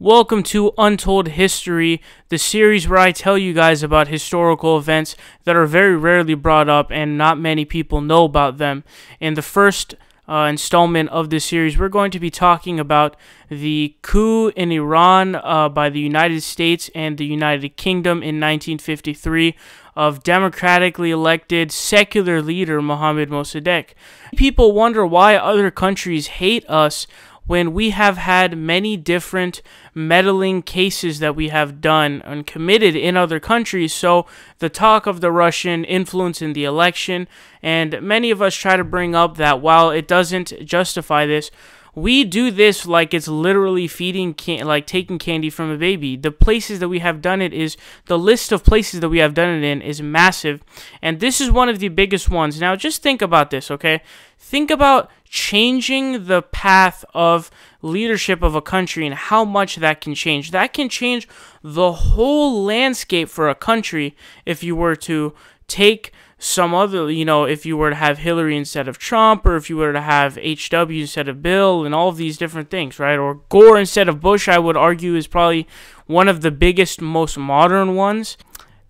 Welcome to Untold History, the series where I tell you guys about historical events that are very rarely brought up and not many people know about them. In the first installment of this series, we're going to be talking about the coup in Iran by the United States and the United Kingdom in 1953 of democratically elected secular leader Mohammed Mossadegh. People wonder why other countries hate us when we have had many different meddling cases that we have done and committed in other countries. So the talk of the Russian influence in the election, and many of us try to bring up that while it doesn't justify this, we do this like it's literally feeding, like taking candy from a baby. The places that we have done it is, the list of places that we have done it in is massive, and this is one of the biggest ones. Now just think about this, okay? Think about changing the path of leadership of a country and how much that can change. That can change the whole landscape for a country if you were to take some other, if you were to have Hillary instead of Trump, or if you were to have HW instead of Bill, and all of these different things, right? Or Gore instead of Bush, I would argue, is probably one of the biggest, most modern ones.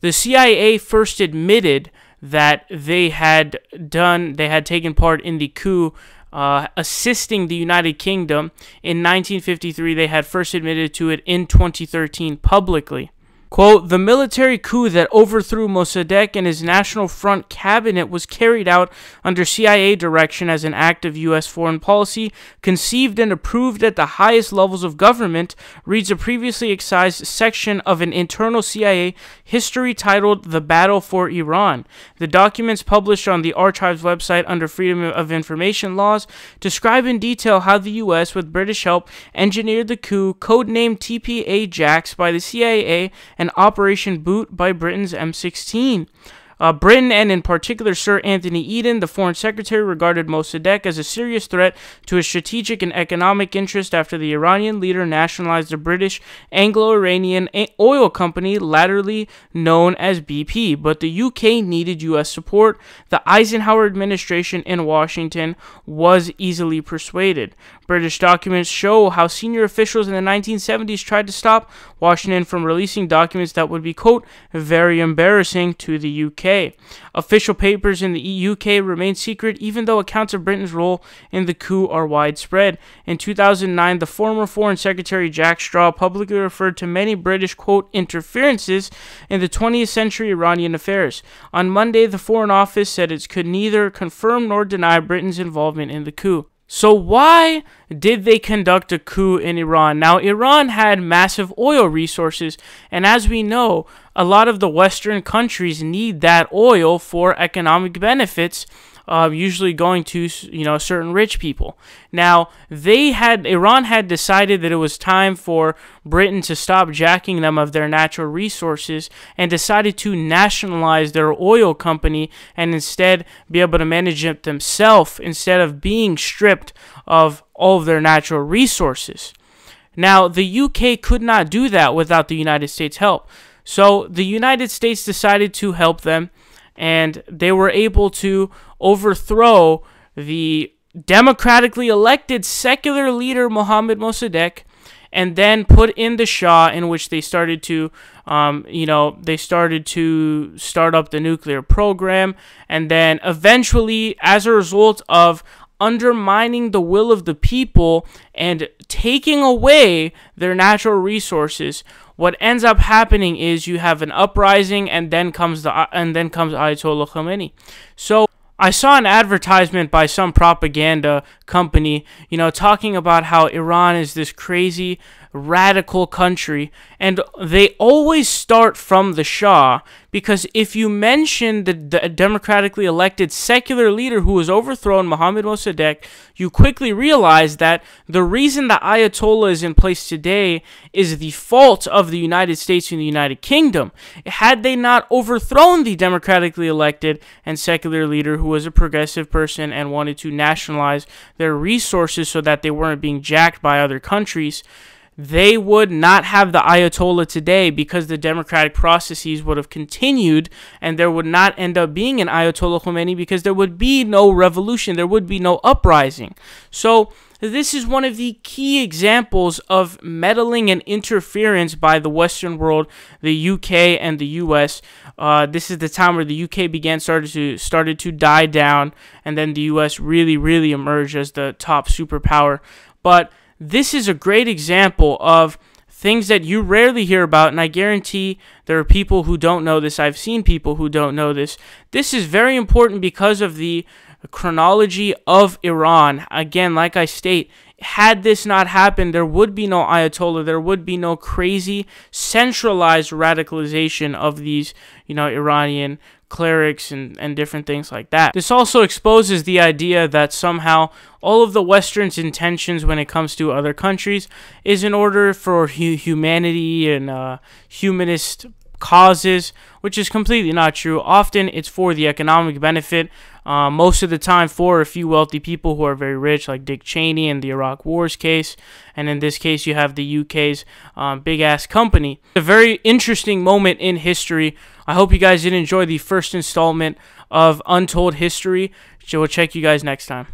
The CIA first admitted that they had taken part in the coup, assisting the United Kingdom. In 1953, they had first admitted to it in 2013 publicly. Quote, the military coup that overthrew Mossadegh and his National Front cabinet was carried out under CIA direction as an act of U.S. foreign policy, conceived and approved at the highest levels of government, reads a previously excised section of an internal CIA history titled The Battle for Iran. The documents published on the Archives website under Freedom of Information laws describe in detail how the U.S., with British help, engineered the coup, codenamed TPA-JAX by the CIA, and Operation Boot by Britain's M16. Britain, and in particular Sir Anthony Eden, the Foreign Secretary, regarded Mossadegh as a serious threat to his strategic and economic interest after the Iranian leader nationalized the British Anglo-Iranian oil company, latterly known as BP. But the UK needed US support. The Eisenhower administration in Washington was easily persuaded. British documents show how senior officials in the 1970s tried to stop Washington from releasing documents that would be, quote, very embarrassing to the UK. Official papers in the UK remain secret, even though accounts of Britain's role in the coup are widespread. In 2009, the former Foreign Secretary Jack Straw publicly referred to many British, quote, interferences in the 20th century Iranian affairs. On Monday, the Foreign Office said it could neither confirm nor deny Britain's involvement in the coup. So why did they conduct a coup in Iran? Now, Iran had massive oil resources, and as we know, a lot of the Western countries need that oil for economic benefits, usually going to, certain rich people. Now, Iran had decided that it was time for Britain to stop jacking them of their natural resources and decided to nationalize their oil company and instead be able to manage it themselves instead of being stripped of all of their natural resources. Now, the UK could not do that without the United States' help. So the United States decided to help them, and they were able to overthrow the democratically elected secular leader Mohammed Mossadegh, and then put in the Shah, in which they started to, start up the nuclear program, and then eventually, as a result of undermining the will of the people and taking away their natural resources, what ends up happening is you have an uprising, and then comes Ayatollah Khomeini. So I saw an advertisement by some propaganda company, talking about how Iran is this crazy, radical country, and they always start from the Shah, because if you mention the democratically elected secular leader who was overthrown, Mohammed Mossadegh, you quickly realize that the reason the Ayatollah is in place today is the fault of the United States and the United Kingdom. Had they not overthrown the democratically elected and secular leader who was a progressive person and wanted to nationalize their resources so that they weren't being jacked by other countries, they would not have the Ayatollah today, because the democratic processes would have continued, and there would not end up being an Ayatollah Khomeini, because there would be no revolution, there would be no uprising. So this is one of the key examples of meddling and interference by the Western world, the UK and the US. This is the time where the UK started to die down, and then the US really emerged as the top superpower. But this is a great example of things that you rarely hear about, and I guarantee there are people who don't know this. I've seen people who don't know this. This is very important because of the chronology of Iran. Again, like I state, had this not happened, there would be no Ayatollah. There would be no crazy centralized radicalization of these, Iranian clerics and different things like that. This also exposes the idea that somehow all of the Western's intentions when it comes to other countries is in order for humanity and humanist causes, which is completely not true. Often it's for the economic benefit, most of the time for a few wealthy people who are very rich, like Dick Cheney in the Iraq Wars case, and in this case you have the UK's big ass company. A very interesting moment in history. I hope you guys did enjoy the first installment of Untold History. So we'll check you guys next time.